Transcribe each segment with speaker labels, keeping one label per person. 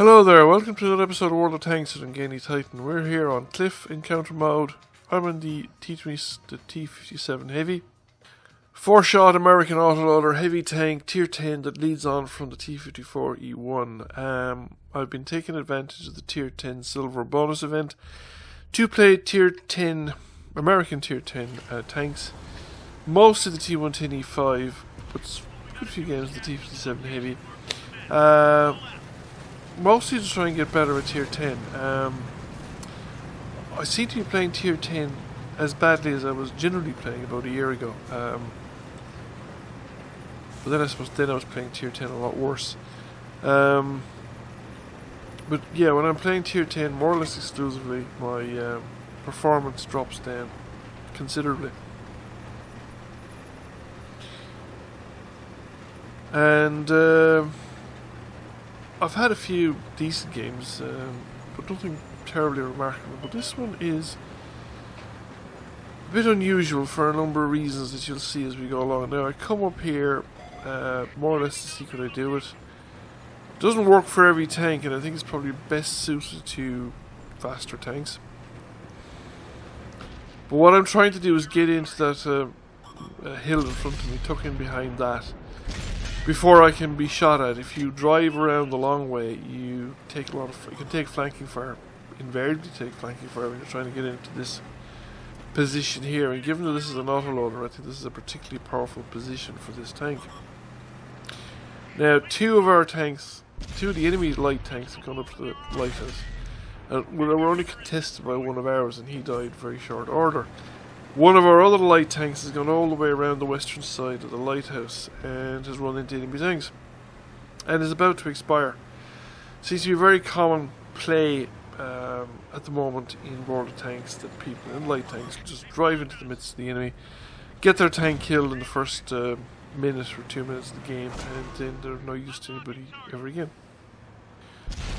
Speaker 1: Hello there, welcome to another episode of World of Tanks with Ungainly Titan. We're here on Cliff Encounter Mode. I'm in the T57 Heavy. 4-shot American autoloader heavy tank tier 10 that leads on from the T54 E1. I've been taking advantage of the tier 10 silver bonus event to play tier 10, American tier 10 tanks. Most of the T110 E5, but a good few games of the T57 Heavy. Mostly to try and get better at tier 10. I seem to be playing tier 10 as badly as I was generally playing about a year ago. But then I suppose I was playing tier 10 a lot worse. But yeah, when I'm playing tier 10 more or less exclusively, my performance drops down considerably. And I've had a few decent games, but nothing terribly remarkable. But this one is a bit unusual for a number of reasons that you'll see as we go along. Now, I come up here more or less to see could I do it. It doesn't work for every tank, and I think it's probably best suited to faster tanks. But what I'm trying to do is get into that hill in front of me, tuck in behind that, before I can be shot at. If you drive around the long way, you take a lot of. You can take flanking fire. Invariably take flanking fire when you're trying to get into this position here. And given that this is an autoloader, I think this is a particularly powerful position for this tank. Now, two of the enemy light tanks have gone up to the lighthouse. And we're only contested by one of ours, and he died very short order. One of our other light tanks has gone all the way around the western side of the lighthouse and has run into enemy tanks and is about to expire. Seems to be a very common play at the moment in World of Tanks that people in light tanks just drive into the midst of the enemy, get their tank killed in the first minute or 2 minutes of the game, and then they're no use to anybody ever again.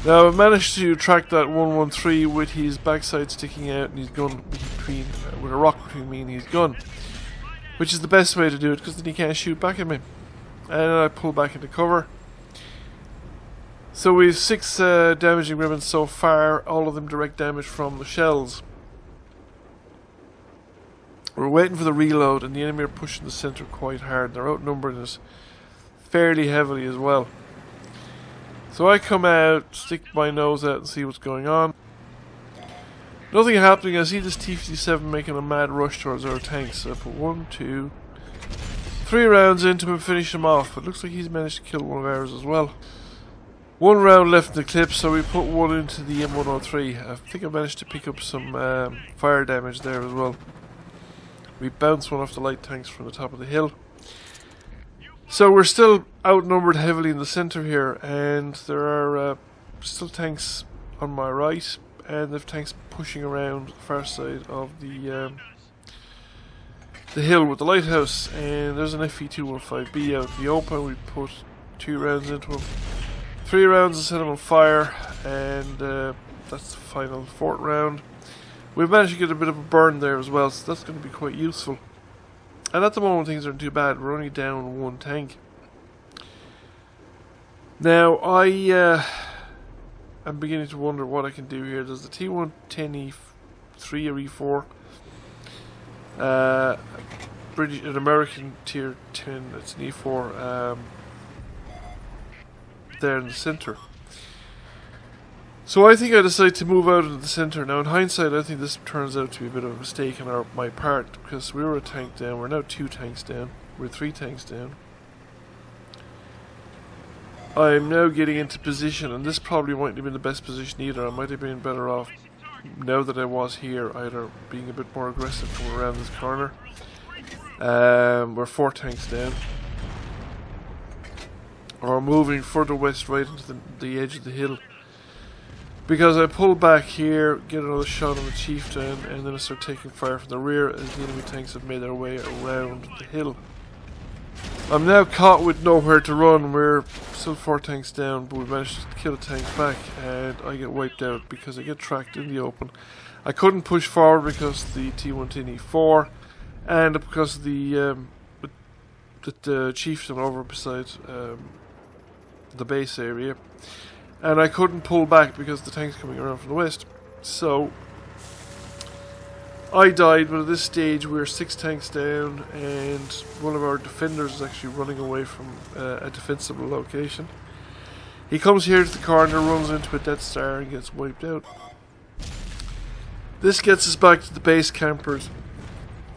Speaker 1: Now, I've managed to track that 113 with his backside sticking out and his gun between, with a rock between me and his gun, which is the best way to do it because then he can't shoot back at me. And I pull back into cover. So we have 6 damaging ribbons so far, all of them direct damage from the shells. We're waiting for the reload, and the enemy are pushing the centre quite hard. They're outnumbering us fairly heavily as well. So I come out, stick my nose out and see what's going on. Nothing happening. I see this T57 making a mad rush towards our tanks. So I put 1, 2, 3 rounds into him and finish him off. But it looks like he's managed to kill one of ours as well. 1 round left in the clip, so we put 1 into the M103. I think I managed to pick up some fire damage there as well. We bounced one off the light tanks from the top of the hill. So we're still outnumbered heavily in the centre here, and there are still tanks on my right, and there's tanks pushing around the far side of the hill with the lighthouse. And there's an FE215B out in the open. We put 2 rounds into him, 3 rounds to set him on fire, and that's the final 4th round. We've managed to get a bit of a burn there as well, so that's going to be quite useful. And at the moment things aren't too bad. We're only down 1 tank. Now I'm beginning to wonder what I can do here. There's the T110 E3 or E4, an American tier 10. It's an E4 there in the centre. So I think I decided to move out into the centre. Now in hindsight I think this turns out to be a bit of a mistake on my part, because we were a tank down, we're now 2 tanks down, we're 3 tanks down. I'm now getting into position, and this probably mightn't have been the best position either. I might have been better off, now that I was here, either being a bit more aggressive from around this corner. We're 4 tanks down, or moving further west right into the edge of the hill. Because I pull back here, get another shot on the chieftain, and then I start taking fire from the rear as the enemy tanks have made their way around the hill. I'm now caught with nowhere to run. We're still 4 tanks down, but we managed to kill a tank back, and I get wiped out because I get tracked in the open. I couldn't push forward because of the T110 E4, and because of the chieftain over beside the base area. and I couldn't pull back because the tank's coming around from the west. So I died, but at this stage we're 6 tanks down, and one of our defenders is actually running away from a defensible location. He comes here to the corner, runs into a Death Star, and gets wiped out. This gets us back to the base campers,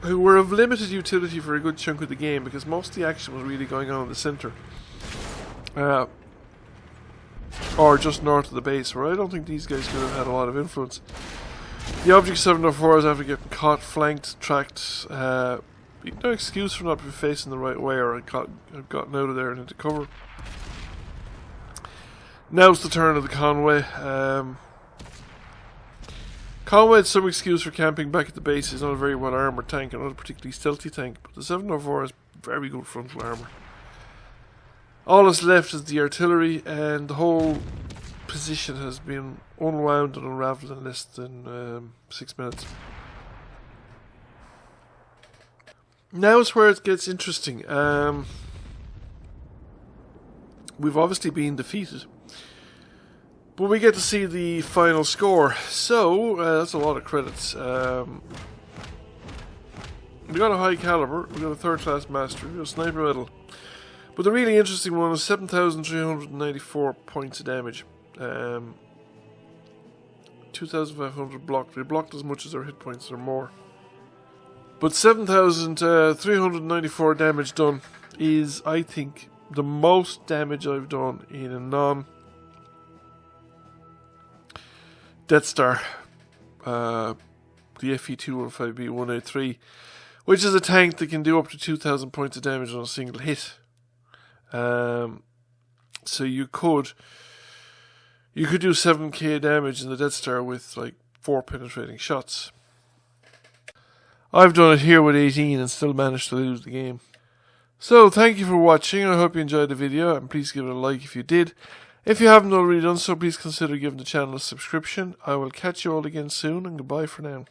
Speaker 1: who were of limited utility for a good chunk of the game because most of the action was really going on in the centre. Or just north of the base, where I don't think these guys could have had a lot of influence. The Object 704 is after getting caught, flanked, tracked. No excuse for not facing the right way, or I'd gotten out of there and into cover. Now's the turn of the Conway. Conway had some excuse for camping back at the base. He's not a very well armoured tank and not a particularly stealthy tank, but the 704 has very good frontal armour. All that's left is the artillery, and the whole position has been unwound and unravelled in less than 6 minutes. Now is where it gets interesting. We've obviously been defeated, but we get to see the final score. So that's a lot of credits. We got a high caliber, we got a 3rd class mastery, we got a sniper medal. But the really interesting one is 7,394 points of damage. 2,500 blocked. We blocked as much as our hit points or more. But 7,394 damage done is, I think, the most damage I've done in a non-Death Star. The FE215B183, which is a tank that can do up to 2,000 points of damage on a single hit. So you could do 7k damage in the Death Star with like 4 penetrating shots. I've done it here with 18 and still managed to lose the game. So thank you for watching. I hope you enjoyed the video, and please give it a like if you did. If you haven't already done so, please consider giving the channel a subscription. I will catch you all again soon, and goodbye for now.